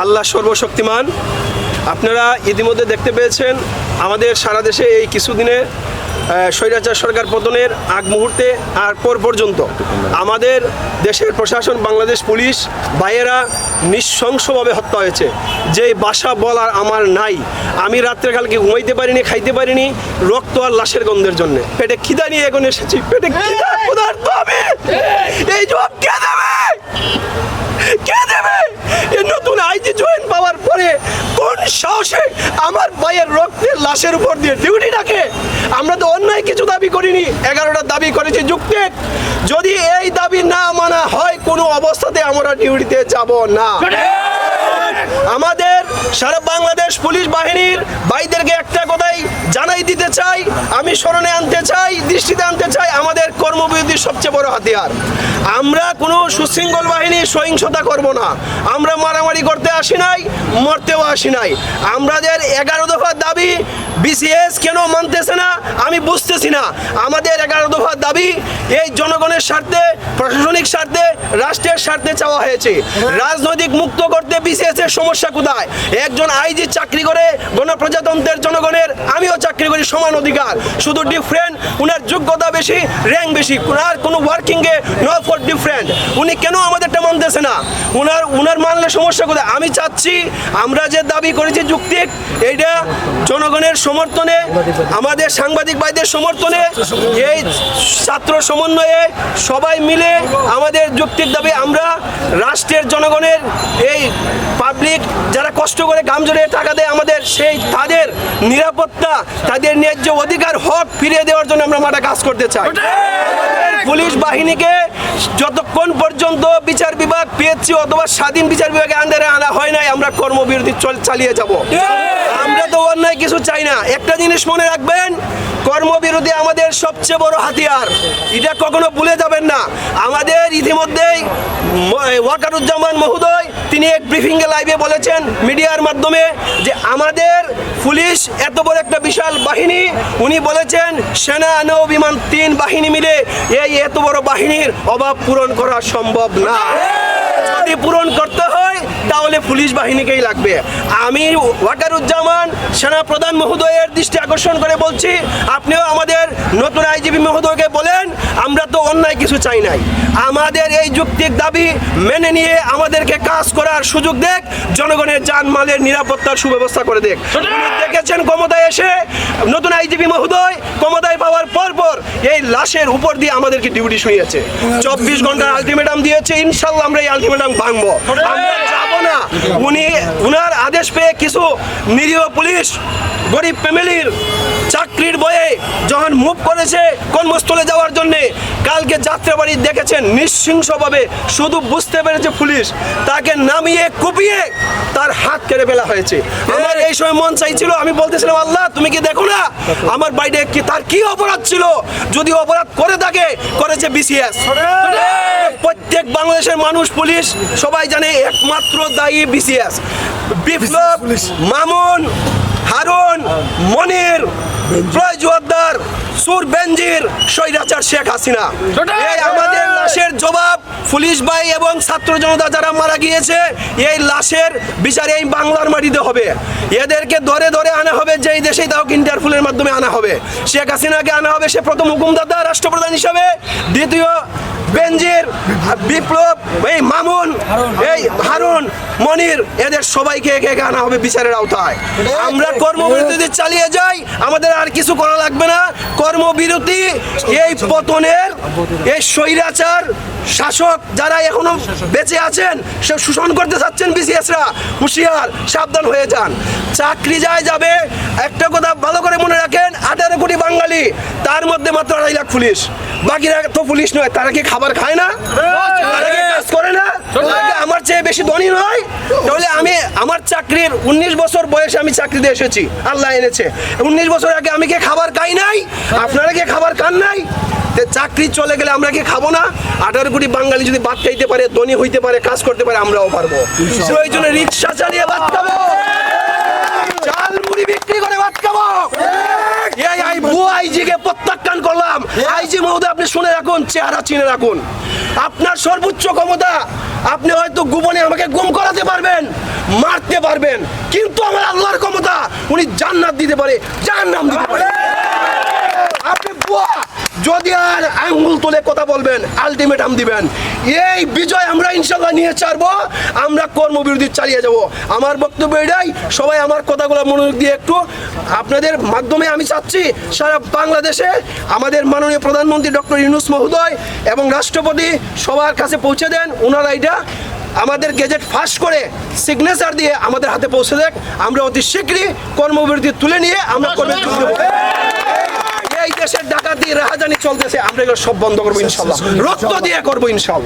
আল্লাহ সর্বশক্তিমান। আপনারা ইতিমধ্যে দেখতে পেয়েছেন আমাদের সারা দেশে এই কিছুদিনে স্বৈরাচার সরকার পতনের আগ মুহূর্তে আর পর পর্যন্ত আমাদের দেশের প্রশাসন, বাংলাদেশ পুলিশ ভাইয়েরা নৃশংসভাবে হত্যা হয়েছে। যেই ভাষা বলার আমার নাই। আমি রাত্রে কালকে ঘুমাইতে পারিনি, খাইতে পারিনি, রক্ত আর লাশের গন্ধের জন্য। পেটে খিদা নিয়ে এখন এসেছি, পেটে খিদা ক্ষুধার্ত আমি। এই জবাব কে দেবে? কে দেবে? এই নতুন আইজি জয়েন পাওয়ার পরে কোন সাহসে আমার ভাইয়ের রক্তের লাশের উপর দিয়ে ডিউটি ডাকে? আমরা তো অন্যায় কিছু দাবি করিনি, 11টা দাবি করেছি যুক্তিক। যদি এই দাবি না মানা হয় কোনো অবস্থাতে আমরা ডিউটিতে যাব না। আমাদের সারা বাংলাদেশ পুলিশ বাহিনীর ভাইদেরকে একটা কথাই জানাই দিতে চাই, আমি স্মরণে আনতে চাই, দৃষ্টিতে আনতে চাই, আমাদের কর্মবিরতির সবচেয়ে বড় হাতিয়ার। আমরা কোনো সুশৃঙ্খল বাহিনী সহিংসতা করব না। আমরা মারামারি করতে আসি নাই, মরতেও আসি নাই। আমাদের 11 দফার দাবি বিসিএস কেন মানতেছে না আমি বুঝতেছি না। আমাদের 11 দফার দাবি এই জনগণের স্বার্থে, প্রশাসনিক স্বার্থে, রাষ্ট্রের স্বার্থে চাওয়া হয়েছে। রাজনৈতিক মুক্ত করতে বিসিএস এর সমস্যা কোথায়? একজন আইজি চাকরি করে গণপ্রজাতন্ত্রের জনগণের, আমিও চাকরি করি, সমান অধিকার, শুধু ডিফারেন্ট উনার যোগ্যতা বেশি, র্যাঙ্ক বেশি, আর কোনো ওয়ার্কিংয়ে নো ফর ডিফারেন্ট। উনি কেন আমাদেরটা মানতেছে না? উনার মানলে সমস্যা কোথায়? আমি চাচ্ছি আমরা যে দাবি করেছি যুক্তিক, এইটা জনগণের সমর্থনে, আমাদের সাংবাদিক ভাইদের সমর্থনে, এই ছাত্র সমন্বয়ে সবাই মিলে আমাদের যুক্তিক দাবি আমরা রাষ্ট্রের জনগণের, এই পাবলিক যারা কষ্ট করে কাম জড়িয়ে টাকা দেয় আমাদের, সেই তাদের নিরাপত্তা, তাদের ন্যায্য অধিকার, হক ফিরিয়ে দেওয়ার জন্য আমরা মাঠে কাজ করতে চাই। পুলিশ বাহিনীকে যতক্ষণ পর্যন্ত বিচার বিভাগ, পিএসসি অথবা স্বাধীন বিচার বিভাগের আন্ডারে আনা হয় নাই, আমরা কর্মবিরতি চালিয়ে যাব। আমরা তো অন্যায় কিছু চাই না। একটা জিনিস মনে রাখবেন, কর্মবিরতি আমাদের সবচেয়ে বড় হাতিয়ার, এটা কখনো ভুলে যাবেন না। আমাদের ইতিমধ্যেই ওয়াকারুজ্জামান মহোদয় তিনি এক ব্রিফিংয়ে লাইভে বলেছেন মিডিয়ার মাধ্যমে যে আমাদের পুলিশ এত বড় একটা বিশাল বাহিনী, উনি বলেছেন সেনা, নৌ, বিমান 3 বাহিনী মিলে এই এত বড় বাহিনীর অভাব পূরণ করা সম্ভব না। যদি পূরণ করতে হয় তাহলে পুলিশ বাহিনীকেই লাগবে। আমি ওয়াকারুজ্জামান সেনা প্রধান মহোদয়ের দৃষ্টি আকর্ষণ করে বলছি, আপনিও আমাদের নতুন আইজিপি মহোদয়কে বলেন আমরা তো অন্যায় কিছু চাই নাই। আমাদের এই যুক্তিক দাবি মেনে নিয়ে আমাদেরকে কাজ করার সুযোগ দেখ, জনগণের জানমালের নিরাপত্তার সুব্যবস্থা করে দেখ। দেখেছেন ক্ষমতায় এসে নতুন আইজিপি মহোদয় ক্ষমতায় পাওয়ার পর এই লাশের উপর দিয়ে আমাদেরকে ডিউটি শুনিয়েছে। 24 ঘন্টার আলটিমেটাম দিয়েছে, ইনশাল্লাহ আমরা এই আলটিমেটাম ভাঙবো, আমরা যাবো না। উনার আদেশ পেয়ে কিছু নিরীহ পুলিশ গরিব ফ্যামিলির চাকরির বয়ে যখন মুভ করেছে কর্মস্থলে যাওয়ার জন্যে, কালকে যাত্রাবাড়ি দেখেছেন নৃশংসভাবে, শুধু বুঝতে পেরেছে পুলিশ, তাকে নামিয়ে কুপিয়ে তার হাত কেটে ফেলা হয়েছে। আমার এই সময় মন চাইছিল, আমি বলতেছিলাম আল্লাহ তুমি কি দেখো না আমার বাইরে কি তার কি অপরাধ ছিল? যদি অপরাধ করে থাকে, করেছে বিসিএস। প্রত্যেক বাংলাদেশের মানুষ, পুলিশ সবাই জানে একমাত্র দায়ী বিসিএস। বিপ্লব, মামুন, হারুন, মনির, প্রয় জোয়ারদার, সুর বেনজির, স্বৈরাচার শেখ হাসিনা, এই আমাদের লাশের জবাব পুলিশ ভাই এবং ছাত্র জনতা যারা মারা গিয়েছে, এই লাশের বিচার এই বাংলার মাটিতে হবে। এদেরকে ধরে ধরে আনা হবে, যেই দেশেই তাও ইন্টারপোলের মাধ্যমে আনা হবে। শেখ হাসিনাকে আনা হবে, সে প্রথম হুকুমদাতা রাষ্ট্রপ্রধান হিসাবে, দ্বিতীয় বেনজির, বিপ্লব, এই মামুন, এই হারুন, মনির, এদের সবাইকে একে একে আনা হবে বিচারের আওতায়। আমরা কর্মবিরতি চালিয়ে যাই, আমাদের আর কিছু করা লাগবে না। কর্মবিরতি এই পতনের, এই স্বৈরাচার শাসক যারা এখনো বেঁচে আছেন, সে শোষণ করতে চাচ্ছেন বিসিএসরা, হুঁশিয়ার, সাবধান হয়ে যান। চাকরি যাবে, একটা কথা ভালো করে মনে রাখেন, 18 কোটি বাঙালি, তার মধ্যে মাত্র 2.5 লাখ পুলিশ। বাকিরা তো পুলিশ নয়, তারা কি খাবার খায় না? তারা কি কাজ করে না? আমার চেয়ে বেশি ধনী নয়? তাহলে আমি আমার চাকরির 19 বছর বয়সে আমি চাকরিতে এসেছি, আল্লাহ এনেছে। 19 বছর আগে আমি কি খাবার খাই নাই? আপনারা কি খাবার খান নাই? চাকরি চলে গেলে আমরা কি খাবো না? 18 কোটি বাঙালি যদি ভাত খাইতে পারে, ধনী হইতে পারে, কাজ করতে পারে, আমরাও পারবো। সেই জন্য রিক্সা চালিয়ে ভাত খাবো, চাল মুড়ি বিক্রি করে ভাত খাবো। এই ভুয়া আইজিকে প্রত্যাখ্যান করলাম। আইজি আইজি মহোদয়, আপনি শুনে রাখুন, চেহারা চিনে রাখুন। আপনার সর্বোচ্চ ক্ষমতা, আপনি হয়তো গোপনে আমাকে গুম করাতে পারবেন, মারতে পারবেন, কিন্তু আমার আল্লাহর ক্ষমতা, উনি জান্নাত দিতে পারে, জাহান্নাম দিতে পারে। আপনি বুয়া যদি আর আঙ্গুল তুলে কথা বলবেন, আলটিমেটাম দিবেন, এই বিজয় আমরা ইনশাল্লাহ নিয়ে ছাড়বো। আমরা কর্মবিরতি চালিয়ে যাব। আমার বক্তব্য এটাই। সবাই আমার কথাগুলো মনোযোগ দিয়ে একটু আপনাদের মাধ্যমে আমি চাচ্ছি সারা বাংলাদেশে আমাদের মাননীয় প্রধানমন্ত্রী ডক্টর ইউনূস মহোদয় এবং রাষ্ট্রপতি সবার কাছে পৌঁছে দেন। ওনারা এটা আমাদের গেজেট ফাঁস করে সিগনেচার দিয়ে আমাদের হাতে পৌঁছে দেখ। আমরা অতি শীঘ্রই কর্মবিরতি তুলে নিয়ে আমরা কর্মবিরতি দেব। এই দেশের ডাকাতি রাহাজানি চলতেছে, আমরা এগুলো সব বন্ধ করবো ইনশাল্লাহ, রক্ত দিয়ে করবো ইনশাল্লাহ।